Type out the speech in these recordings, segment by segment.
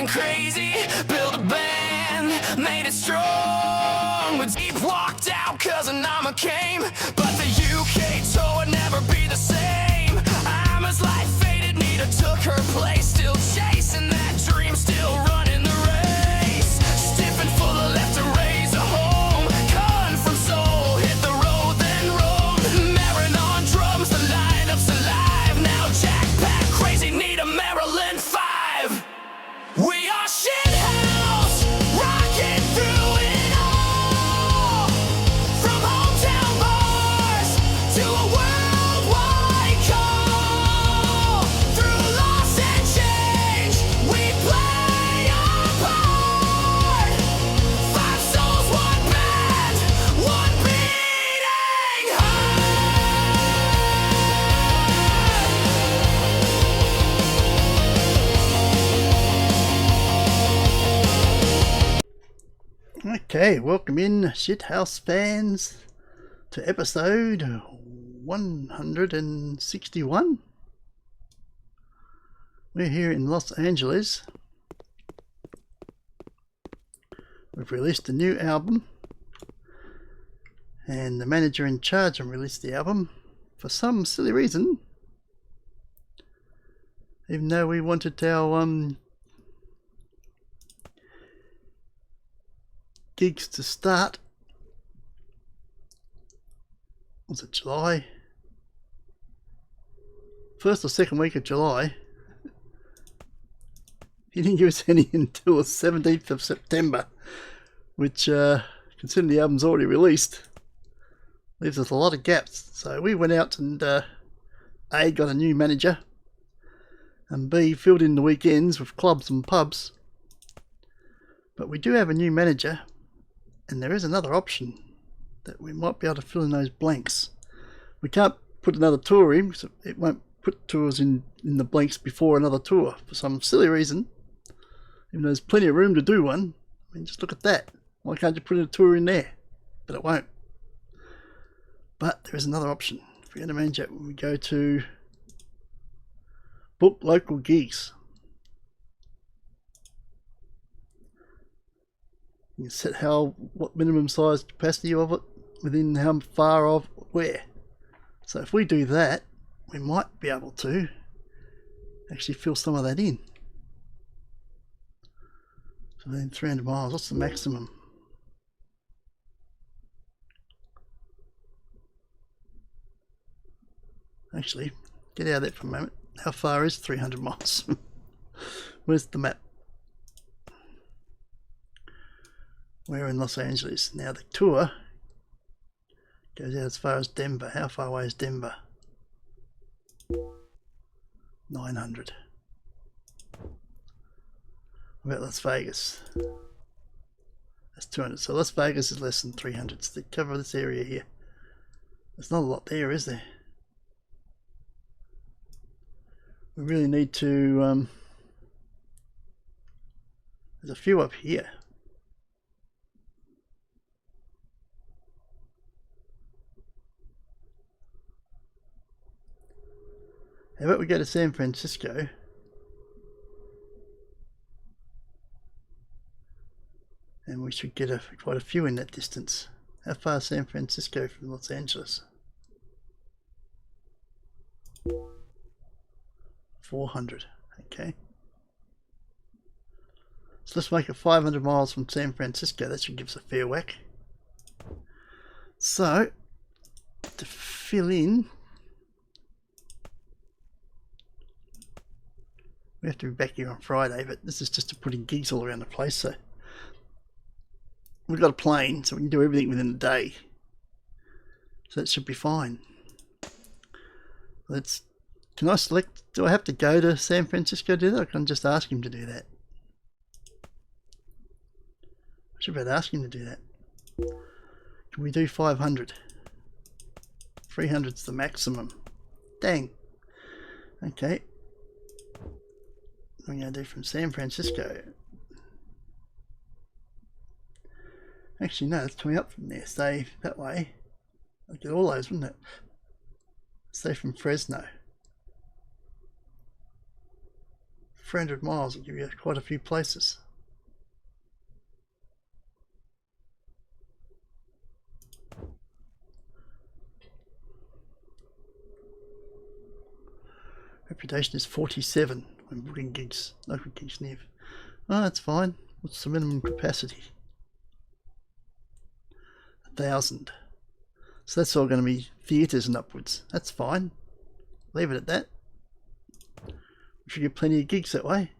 crazy, built a band, made it strong. But Deep walked out cause an armor came, but the UK tour would never be the same. Irma's life faded, Nita took her place, still chasing that dream, still running the race. Stiff and full of left to raise a home, cut from soul, hit the road then roamed. Marin on drums, the lineup's alive. Now Jack Pack, crazy Nita, Maryland 5. We are Schitthouse, rocking through it all. From hometown bars to a worldwide call. Through loss and change, we play our part. 5 souls, 1 band, 1 beating heart. Okay, welcome in Schitthouse fans to episode 161. We're here in Los Angeles. We've released a new album, and the manager in charge and released the album for some silly reason, even though we wanted our gigs to start. Was it July? First or second week of July. He didn't give us any until the 17th of September, which considering the album's already released, leaves us a lot of gaps. So we went out and A, got a new manager, and B, filled in the weekends with clubs and pubs. But we do have a new manager, and there is another option that we might be able to fill in those blanks. We can't put another tour in, so it won't put tours in the blanks before another tour for some silly reason. Even though there's plenty of room to do one. I mean, just look at that. Why can't you put a tour in there? But it won't. But there is another option. If we go to manager, we go to book local gigs. You can set what minimum size capacity of it within how far of where. So if we do that, we might be able to actually fill some of that in. So then 300 miles, what's the maximum? Actually, get out of that for a moment. How far is 300 miles? Where's the map? We're in Los Angeles. Now the tour goes out as far as Denver. How far away is Denver? 900. What about Las Vegas? That's 200. So Las Vegas is less than 300. So they cover this area here. There's not a lot there, is there? We really need to... there's a few up here. How about we go to San Francisco? And we should get quite a few in that distance. How far is San Francisco from Los Angeles? 400. Okay. So let's make it 500 miles from San Francisco. That should give us a fair whack. So, to fill in, we have to be back here on Friday, but this is just to put in gigs all around the place. So we've got a plane, so we can do everything within the day. So that should be fine. Can I select, do I have to go to San Francisco to do that, or can I just ask him to do that? I should be able to ask him to do that. Can we do 500? 300's the maximum. Dang. Okay. What am I going to do from San Francisco? Actually, no, it's coming up from there. Stay that way. Look at all those, wouldn't it? Stay from Fresno. 300 miles will give you quite a few places. Reputation is 47 when booking gigs, local gigs near. Oh, that's fine. What's the minimum capacity? 1,000. So that's all going to be theatres and upwards. That's fine. Leave it at that. We should get plenty of gigs that way.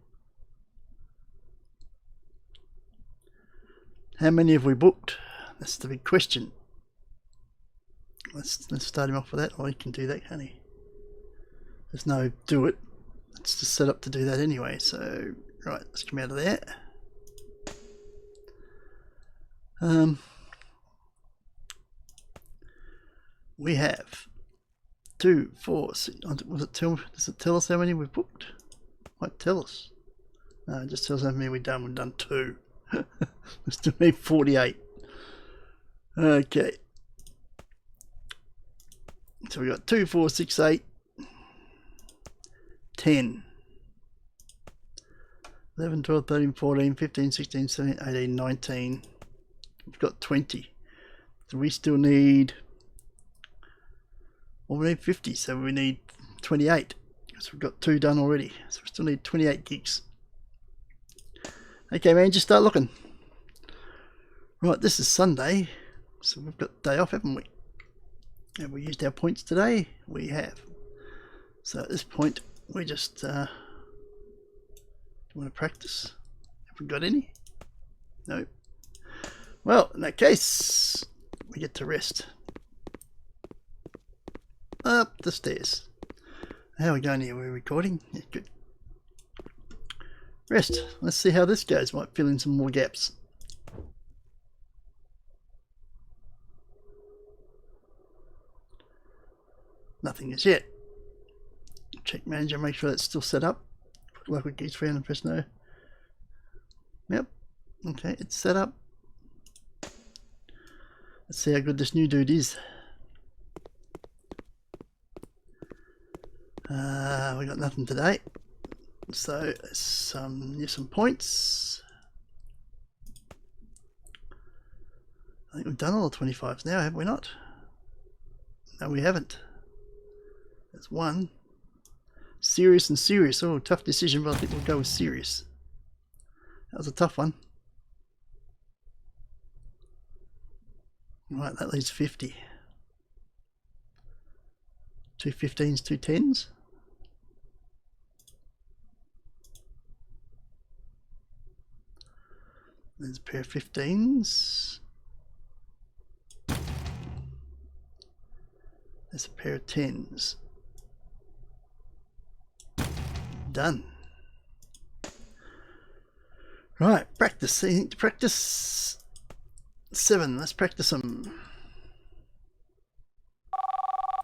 How many have we booked? That's the big question. Let's start him off with that. Oh, he can do that, can't he? There's no do it. It's just set up to do that anyway. So, right, let's come out of there. We have 2, 4, 6. Does it tell us how many we've booked? Might tell us. No, it just tells us how many we've done. We've done 2. We still need 48. Okay. So we got 2, 4, 6, 8, 10, 11, 12, 13, 14, 15, 16, 17, 18, 19. We've got 20. So we still need, well, we need 50, so we need 28. So we've got 2 done already. So we still need 28 gigs. Okay, man, just start looking. Right, this is Sunday, so we've got the day off, haven't we? Have we used our points today? We have. So at this point, we just do you want to practice? Have we got any? No. Well, in that case, we get to rest. Up the stairs. How are we going here? We're recording? Yeah, good. Rest. Let's see how this goes. Might fill in some more gaps. Nothing as yet. Check manager, make sure that's still set up. Local gigs 300, press no. Yep. Okay, it's set up. Let's see how good this new dude is. We got nothing today. So here's some points. I think we've done all the 25s now, have we not? No, we haven't. There's one. Serious and serious. Oh, tough decision, but I think we'll go with serious. That was a tough one. Right, that leaves 50. 2 15s, 2 10s. There's a pair of 15s. There's a pair of 10s. Done. Right, practice. Anything to practice? 7. Let's practice them.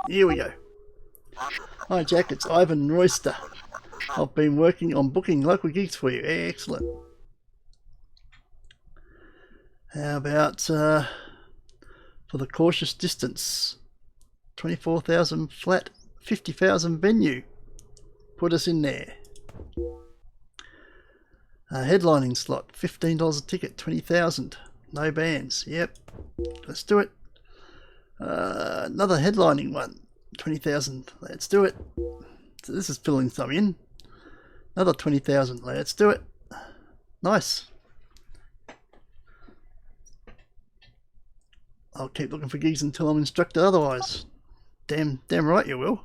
Here we go. Hi Jack, it's Ivan Royster. I've been working on booking local gigs for you. Excellent. How about for the cautious distance? 24,000 flat, 50,000 venue. Put us in there. Headlining slot, $15 a ticket, 20,000. No bands. Yep. Let's do it. Another headlining one, 20,000. Let's do it. So this is filling some in. Another 20,000. Let's do it. Nice. I'll keep looking for gigs until I'm instructed otherwise. Damn right you will.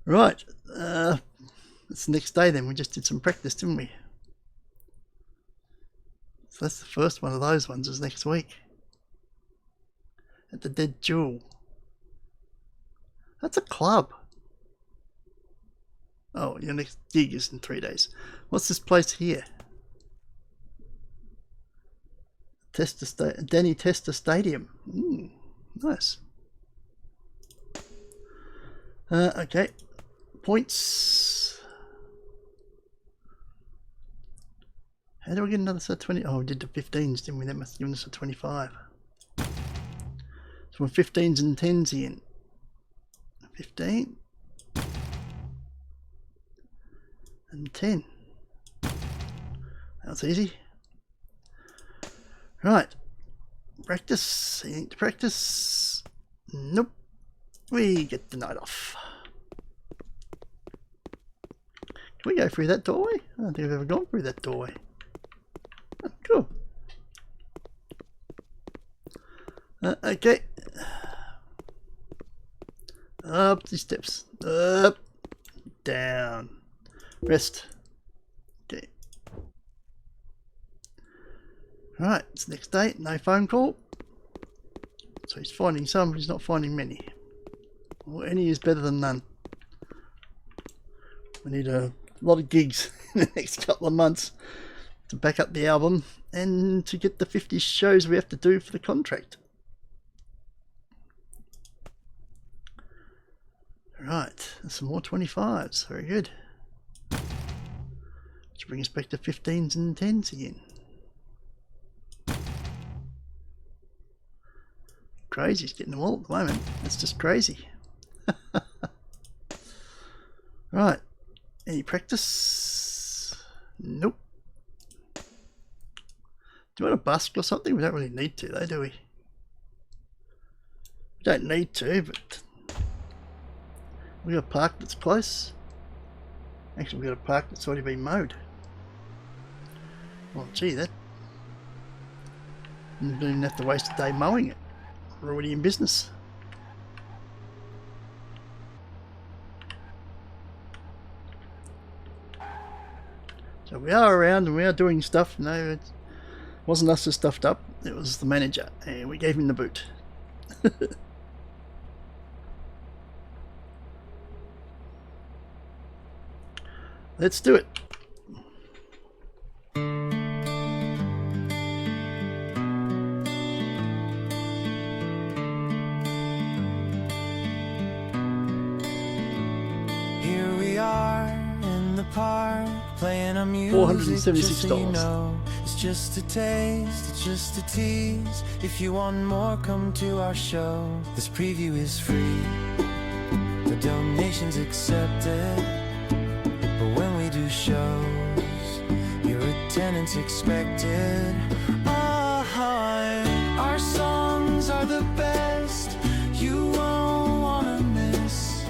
Right. It's the next day then. We just did some practice, didn't we? So that's the first one of those ones is next week. At the Dead Jewel. That's a club. Oh, your next gig is in 3 days. What's this place here? Danny Tester Stadium. Nice. Okay. Points. How do we get another set of 20? Oh, we did the 15s, didn't we? That must have given us a 25. So we're 15s and 10s in. 15. and 10. That was easy. Right. Practice. Anything to practice? Nope. We get the night off. Can we go through that doorway? I don't think I've ever gone through that doorway. Oh, cool. Okay. Up the steps. Up. Down. Rest. Okay. Right, it's the next day. No phone call. So he's finding some, but he's not finding many. Well, any is better than none. We need a lot of gigs in the next couple of months to back up the album and to get the 50 shows we have to do for the contract. Right, there's some more 25s. Very good. Which brings us back to 15s and 10s again. Crazy, he's getting them all at the moment. That's just crazy. Right, any practice? Nope. Do you want to busk or something? We don't really need to though, do we? We don't need to, but we got a park that's close. Actually, we got a park that's already been mowed. Well, gee, that you don't even have to waste a day mowing it. We're already in business. So we are around and we are doing stuff. No, it wasn't us who stuffed up. It was the manager, and we gave him the boot. Let's do it. Here we are in the park, playing our music. Just so you know, it's just a taste, it's just a tease. If you want more, come to our show. This preview is free, the donations accepted. But when we do shows, your attendance expected. Our songs are the best, you won't wanna miss.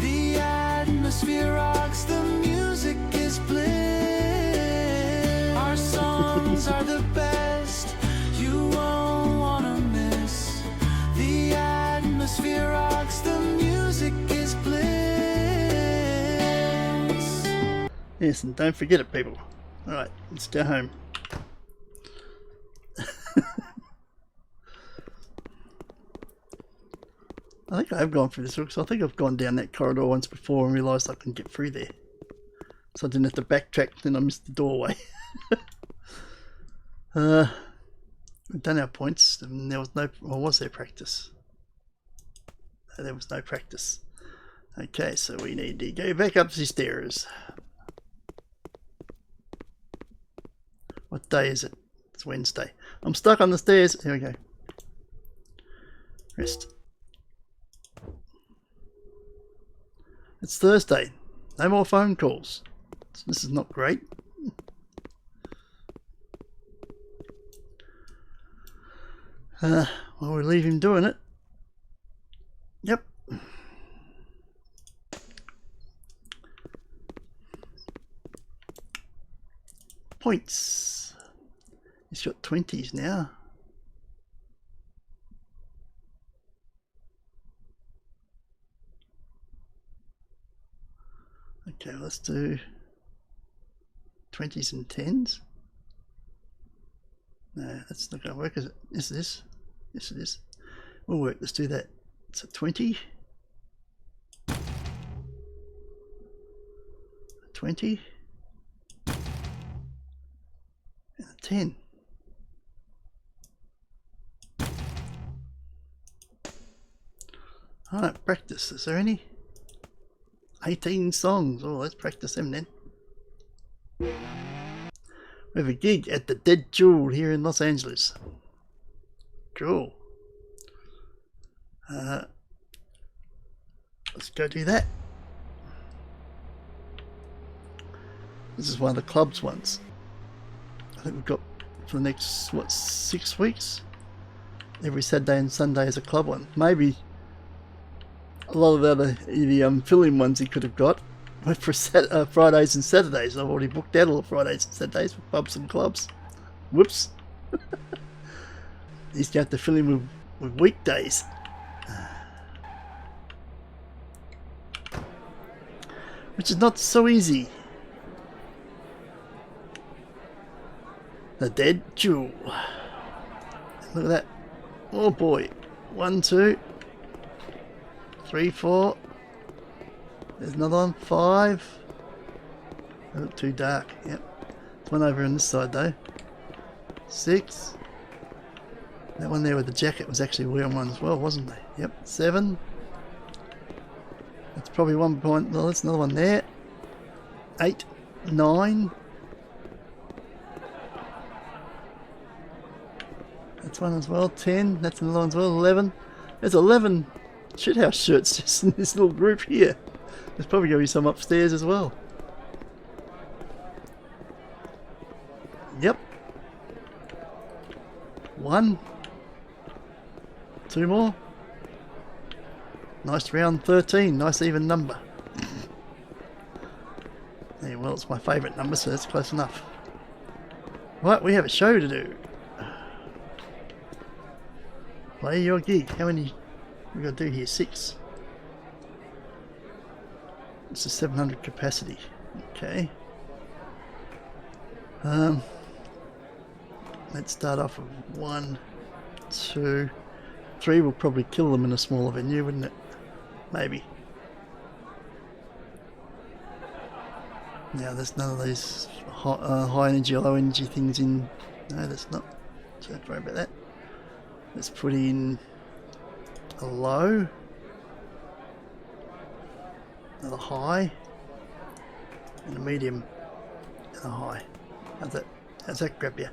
The atmosphere rocks, the music is bliss. Our songs are the best, you won't wanna miss. The atmosphere rocks, the music is bliss. Yes, and don't forget it, people. Alright, let's go home. I think I have gone through this because I think I've gone down that corridor once before and realised I can get through there. So I didn't have to backtrack, then I missed the doorway. We've done our points, and there was no, or was there practice? No, there was no practice. Okay, so we need to go back up the stairs. What day is it? It's Wednesday. I'm stuck on the stairs. Here we go. Rest. It's Thursday. No more phone calls. So this is not great. Well, we'll leave him doing it. Yep. Points. He's got 20s now. Okay, let's do 20s and 10s. No, that's not going to work, is it? Is this? Yes, it is. Will work. Let's do that. It's a 20. 20. And a 10. Alright, practice. Is there any? 18 songs. Oh, let's practice them then. We have a gig at the Dead Jewel here in Los Angeles. Cool. Let's go do that. This is one of the club's ones. I think we've got for the next, what, 6 weeks? Every Saturday and Sunday is a club one. Maybe a lot of the fill-in ones he could have got went for Fridays and Saturdays. I've already booked out all the Fridays and Saturdays for pubs and clubs. Whoops. He's going to have to fill in with weekdays. Which is not so easy. The Dead Jewel. Look at that. Oh boy. 1, 2, 3, 4. There's another one. 5. They look too dark. Yep. There's one over on this side though. 6. That one there with the jacket was actually wearing one as well, wasn't they? Yep. 7. That's probably 1 point. Well, that's another one there. 8, 9. That's one as well. 10. That's another one as well. 11. There's 11 Schitthouse shirts just in this little group here. There's probably going to be some upstairs as well. Yep. 1. 2 more. Nice round 13. Nice even number. Yeah, well, it's my favourite number, so that's close enough. Right, we have a show to do. Play your gig. How many we got to do here? 6. It's a 700 capacity. Okay. Let's start off with 1, 2, 3. Will probably kill them in a smaller venue, wouldn't it? Maybe. Now there's none of these high energy or low energy things in. No, that's not. So don't worry about that. Let's put in a low, another high, and a medium, and a high. How's that grab you?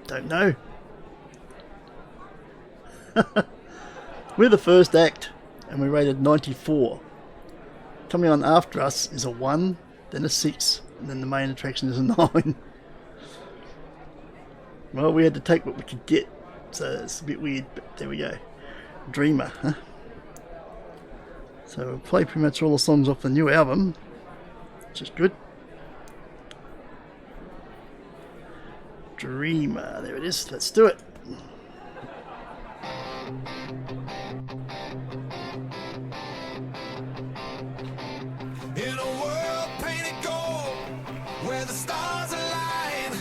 Don't know. We're the first act, and we rated 94. Coming on after us is a 1, then a 6, and then the main attraction is a 9. Well, we had to take what we could get, so it's a bit weird, but there we go. Dreamer, huh? So we'll play pretty much all the songs off the new album, which is good. Dreamer, there it is, let's do it. In a world painted gold, where the stars align.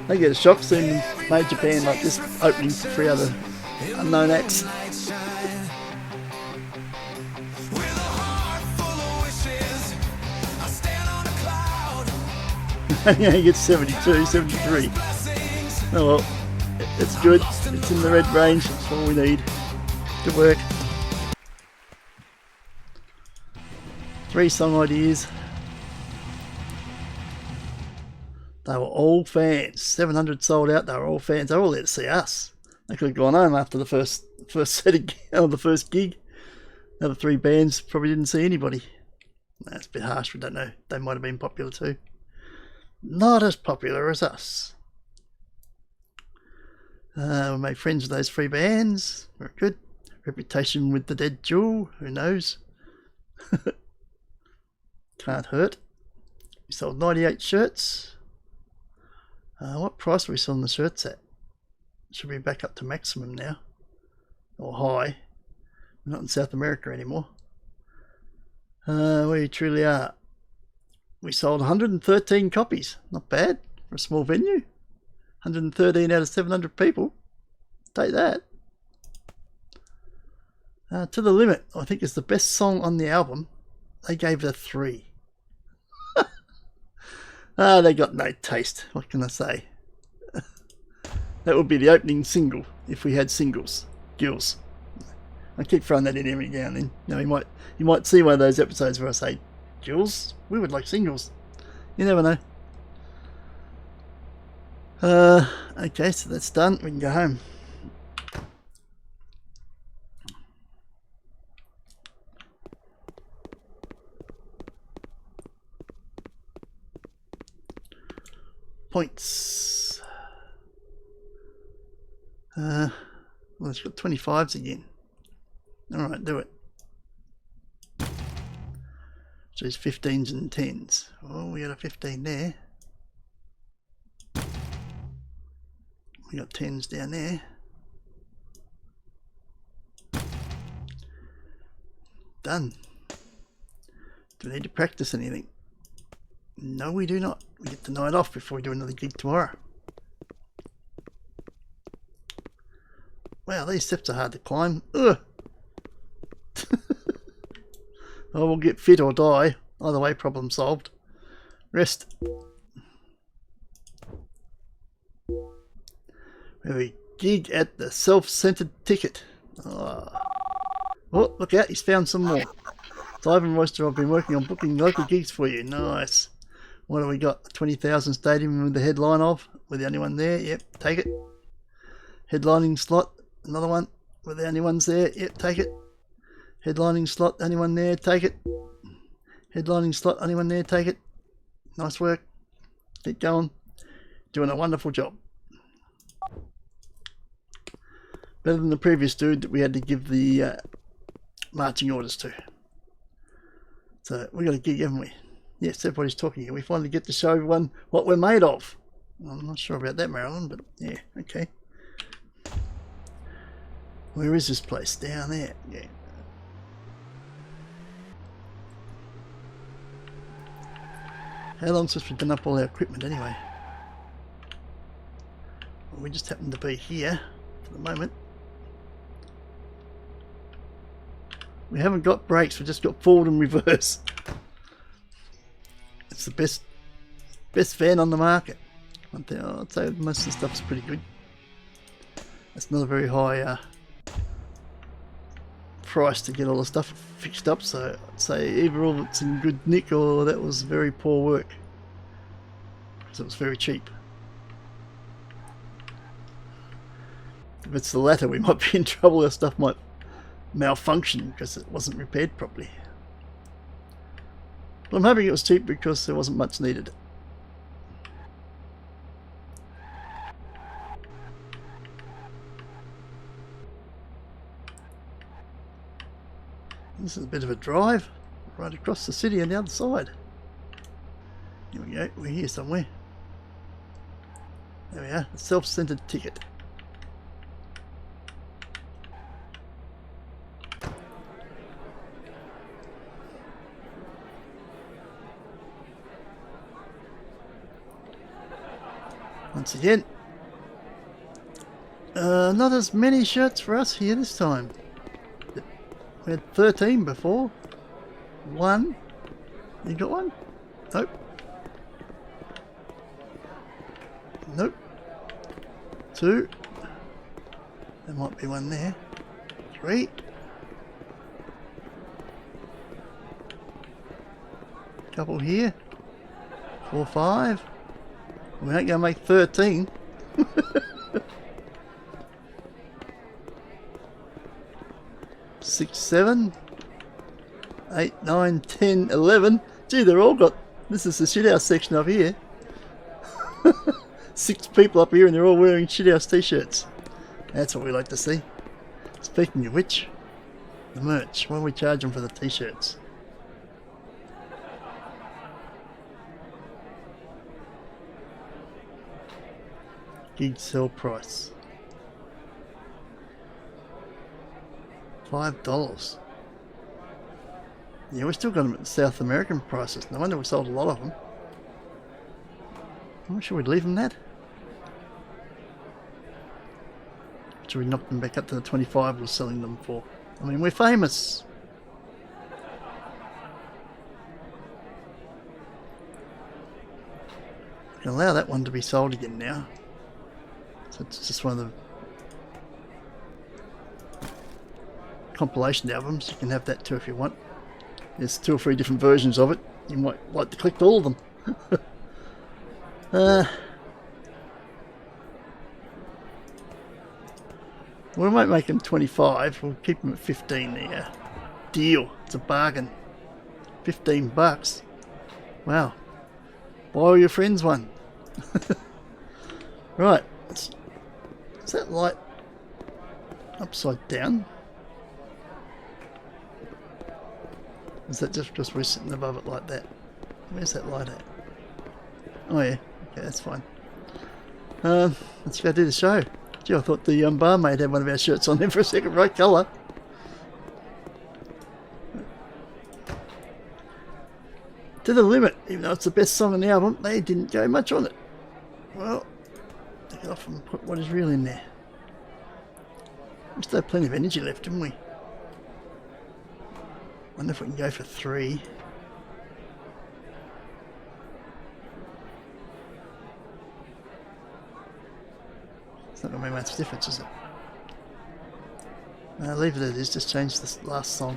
They get a shock seeing Major Band like this opening for 3 other unknown acts. With a heart full of wishes, I stand on a cloud. Yeah, he gets 72, 73. Oh well, it's good. It's in the red range. That's all we need. Good work. 3 song ideas. They were all fans. 700 sold out. They were all fans. They were all there to see us. They could have gone home after the first set of the first gig. The other 3 bands probably didn't see anybody. That's a bit harsh. We don't know. They might have been popular too. Not as popular as us. We made friends with those 3 bands. Very good. Reputation with the Dead Jewel. Who knows? Can't hurt. We sold 98 shirts. What price are we selling the shirts at? Should be back up to maximum now. Or high. We're not in South America anymore. We truly are. We sold 113 copies. Not bad for a small venue. 113 out of 700 people. Take that. To the Limit, I think, is the best song on the album. They gave it a 3. They got no taste. What can I say? That would be the opening single if we had singles. Gills. I keep throwing that in every now and then. Now you might see one of those episodes where I say, Gills, we would like singles. You never know. Okay, so that's done. We can go home. points. Well, it's got 25s again. Alright, do it. So it's 15s and 10s. Oh, we got a 15 there. We got 10s down there. Done. Do we need to practice anything? No, we do not. We get the night off before we do another gig tomorrow. Wow, these steps are hard to climb. Ugh. I will get fit or die. Either way, problem solved. Rest. We have a gig at the self-centered ticket. Oh, look out, he's found some more. So Ivan Royster, I've been working on booking local gigs for you. Nice. What do we got? 20,000 stadium with the headline of. We're the only one there. Yep, take it. Headlining slot. Another one. We're the only ones there. Yep, take it. Headlining slot. Only one there. Take it. Headlining slot. Only one there. Take it. Nice work. Keep going. Doing a wonderful job. Better than the previous dude that we had to give the marching orders to. So we got a gig, haven't we? Yes, everybody's talking here. We finally get to show everyone what we're made of. I'm not sure about that, Marilyn, but yeah, okay. Where is this place? Down there. Yeah. How long since we've done up all our equipment anyway? Well, we just happen to be here for the moment. We haven't got brakes, we've just got forward and reverse. It's the best van on the market. I'd say most of the stuff's pretty good. It's not a very high price to get all the stuff fixed up, so I'd say either all of it's in good nick or that was very poor work. Because it was very cheap. If it's the latter, we might be in trouble. Our stuff might malfunction because it wasn't repaired properly. But I'm hoping it was cheap because there wasn't much needed. This is a bit of a drive right across the city on the other side. Here we go, we're here somewhere. There we are, a self-centered ticket. Once again, not as many shirts for us here this time. We had 13 before. One. You got one? Nope. Nope. Two. There might be one there. Three. Couple here. 4, 5. We ain't gonna make 13. 6, 7, 8, 9, 10, 11. Gee, they're all got. This is the Shithouse section up here. 6 people up here and they're all wearing Shithouse t-shirts. That's what we like to see. Speaking of which, the merch. What do we charge them for the t-shirts? Gig sell price $5. Yeah, we still got them at the South American prices. No wonder we sold a lot of them. I'm not sure we'd leave them that. Should we knock them back up to the 25 we're selling them for? I mean, we're famous. We can allow that one to be sold again now. So it's just one of the compilation albums. You can have that too if you want. There's 2 or 3 different versions of it. You might like to collect all of them. We won't make them 25. We'll keep them at 15 there. Deal. It's a bargain. $15. Wow. Buy all your friends one. Right. Is that light upside down? Is that just because we're sitting above it like that? Where's that light at? Oh yeah, okay, that's fine. Let's go do the show. Gee, I thought the barmaid had one of our shirts on there for a second. Right colour. To the limit, even though it's the best song on the album, they didn't go much on it. Well, take it off and put what is real in there. We still have plenty of energy left, haven't we? Wonder if we can go for 3. It's not going to make much difference, is it? No, leave it as it is, just change this last song.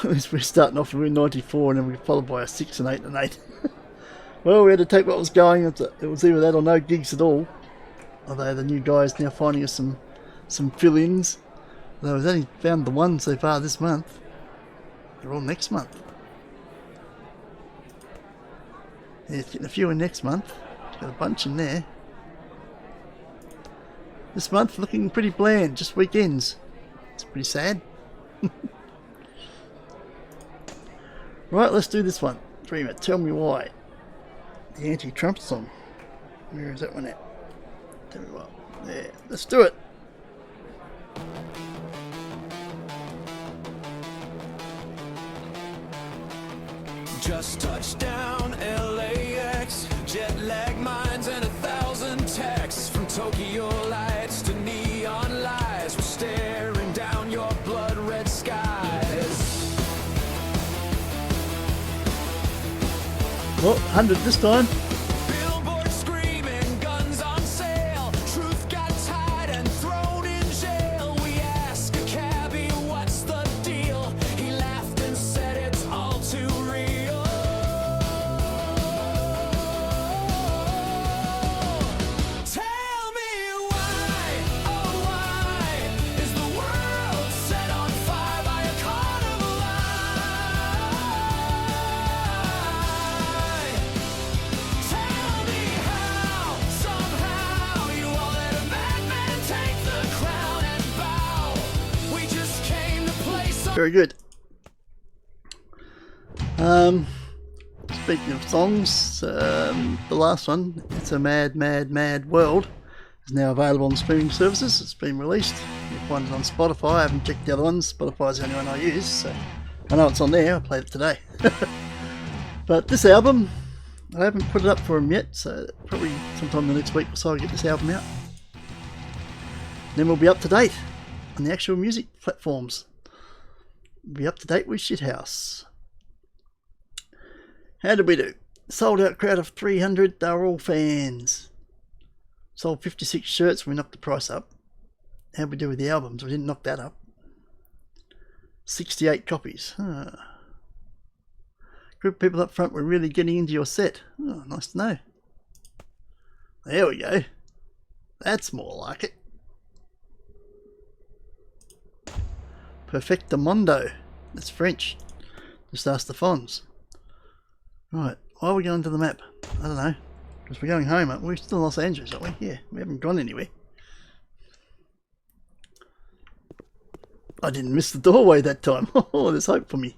We're starting off with 94 and then we're followed by a 6 and 8 and 8. Well, we had to take what was going. It was either that or no gigs at all. Although the new guys now finding us some fill-ins. Though we've only found the one so far this month. They're all next month. Yeah, it's getting a few in next month. Got a bunch in there. This month looking pretty bland, just weekends. It's pretty sad. Right, let's do this one. Dreamer, tell me why. The anti-Trump song. Where is that one at? Tell me what. There, let's do it. Just touched down LAX, jet lag minds and 1,000 texts from Tokyo lights to neon lights. We're staring down your blood red skies. Well, 100 this time. Billboard screaming, guns on sale. Truth got tied and thrown in jail. We ask a cabbie, what's the deal? He laughed and said it's all too real. Tell me why, oh why, is the world set on fire by a carnival eye? Tell me how, somehow, you all let a madman take the crown and bow. We just came to play some. Very good. Speaking of songs, the last one, It's a Mad, Mad, Mad World, is now available on streaming services. It's been released. You can find it on Spotify. I haven't checked the other ones. Spotify is the only one I use, so I know it's on there. I played it today. But this album, I haven't put it up for them yet, so probably sometime the next week or so I'll get this album out. Then we'll be up to date on the actual music platforms. We'll be up to date with Schitthouse. How did we do? Sold out crowd of 300, they were all fans. Sold 56 shirts, we knocked the price up. How'd we do with the albums? We didn't knock that up. 68 copies. Group of people up front were really getting into your set. Oh, nice to know. There we go. That's more like it. Perfectamundo. That's French. Just ask the Fonz. Right, why are we going to the map? I don't know. Because we're going home, aren't we? We're still in Los Angeles, aren't we? Yeah, we haven't gone anywhere. I didn't miss the doorway that time. Oh, there's hope for me.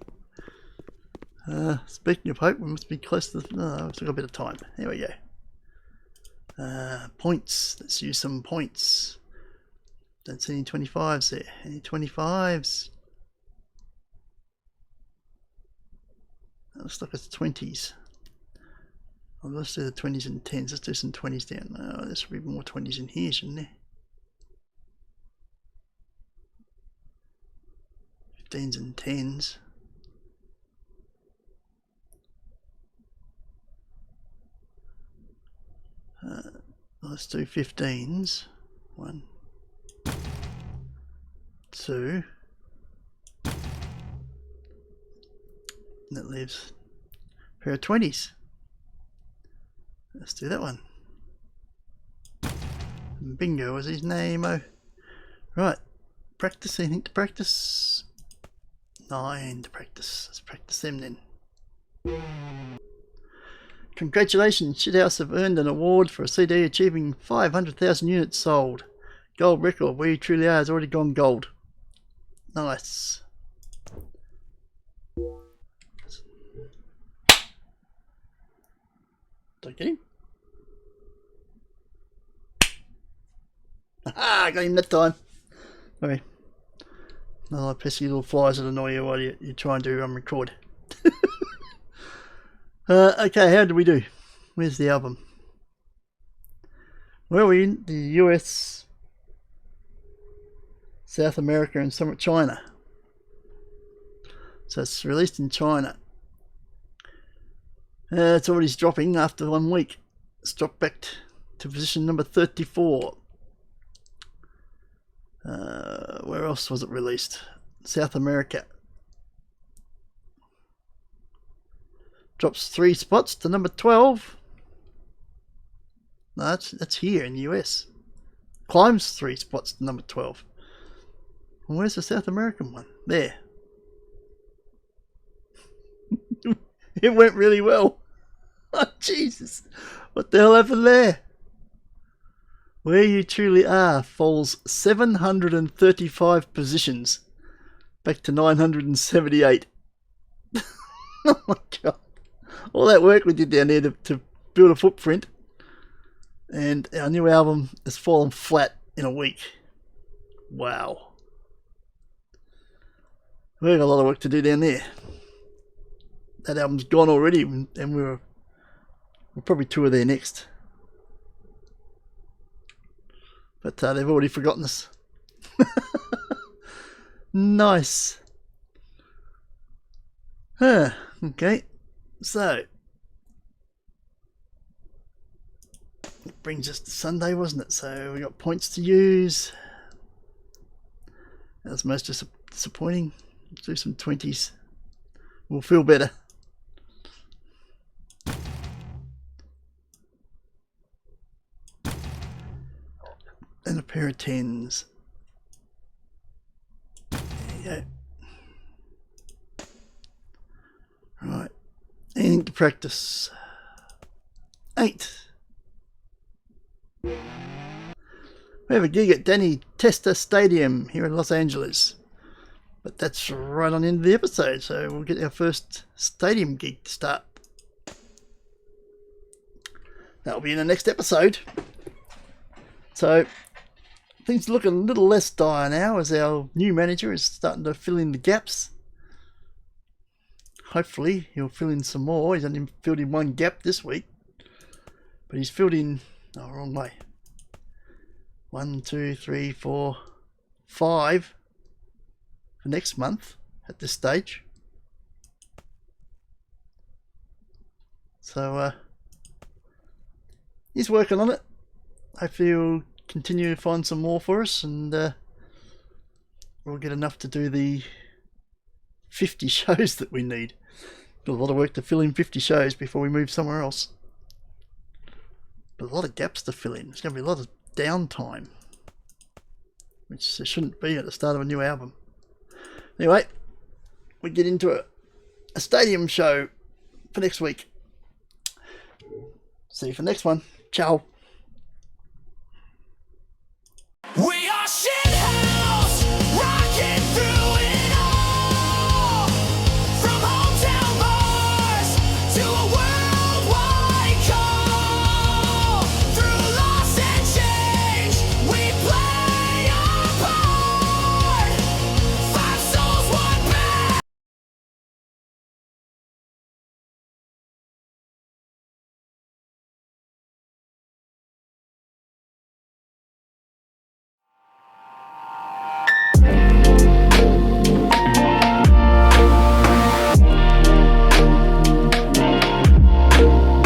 Speaking of hope, we must be close to the... No, we've still got a bit of time. There we go. Points. Let's use some points. Don't see any 25s there. Any 25s? That looks like it's 20s. Well, let's do the 20s and 10s. Let's do some 20s down. Oh, there should be more 20s in here, shouldn't there? 15s and 10s. Let's do 15s. 1, 2. And that leaves a pair of 20s. Let's do that one. Bingo was his name. Oh, right. Practice. Anything to practice? 9 to practice. Let's practice them then. Congratulations, Schitthouse have earned an award for a CD achieving 500,000 units sold. Gold record, We Truly Are has already gone gold. Nice. Did I get him? Ah, I got him that time. Sorry. No, pesky little flies that annoy you while you try and do record. Okay, how did we do? Where's the album? Where are we in? The US, South America, and some China. So it's released in China. It's already dropping after 1 week. It's dropped back to position number 34. Where else was it released? South America. Drops 3 spots to number 12. No, that's here in the US. Climbs 3 spots to number 12. And where's the South American one? There. It went really well. Oh, Jesus. What the hell happened there? Where You Truly Are falls 735 positions. Back to 978. Oh my God. All that work we did down there to build a footprint. And our new album has fallen flat in a week. Wow. We've got a lot of work to do down there. That album's gone already, and we'll probably tour there next. But they've already forgotten us. Nice. Okay. So, it brings us to Sunday, wasn't it? So we got points to use. That was most disappointing. Let's do some 20s. We'll feel better. And a pair of 10s. There you go. Right. Anything to practice. 8. We have a gig at Danny Testa Stadium here in Los Angeles. But that's right on the end of the episode, so we'll get our first stadium gig to start. That'll be in the next episode. So, things look a little less dire now as our new manager is starting to fill in the gaps. Hopefully he'll fill in some more. He's only filled in 1 gap this week. But he's filled in... Oh, wrong way. 1, 2, 3, 4, 5 for next month at this stage. So he's working on it. Hopefully he'll continue to find some more for us, and we'll get enough to do the 50 shows that we need. Got a lot of work to fill in 50 shows before we move somewhere else. But a lot of gaps to fill in. There's going to be a lot of downtime, which there shouldn't be at the start of a new album. Anyway, we get into a stadium show for next week. See you for the next one. Ciao.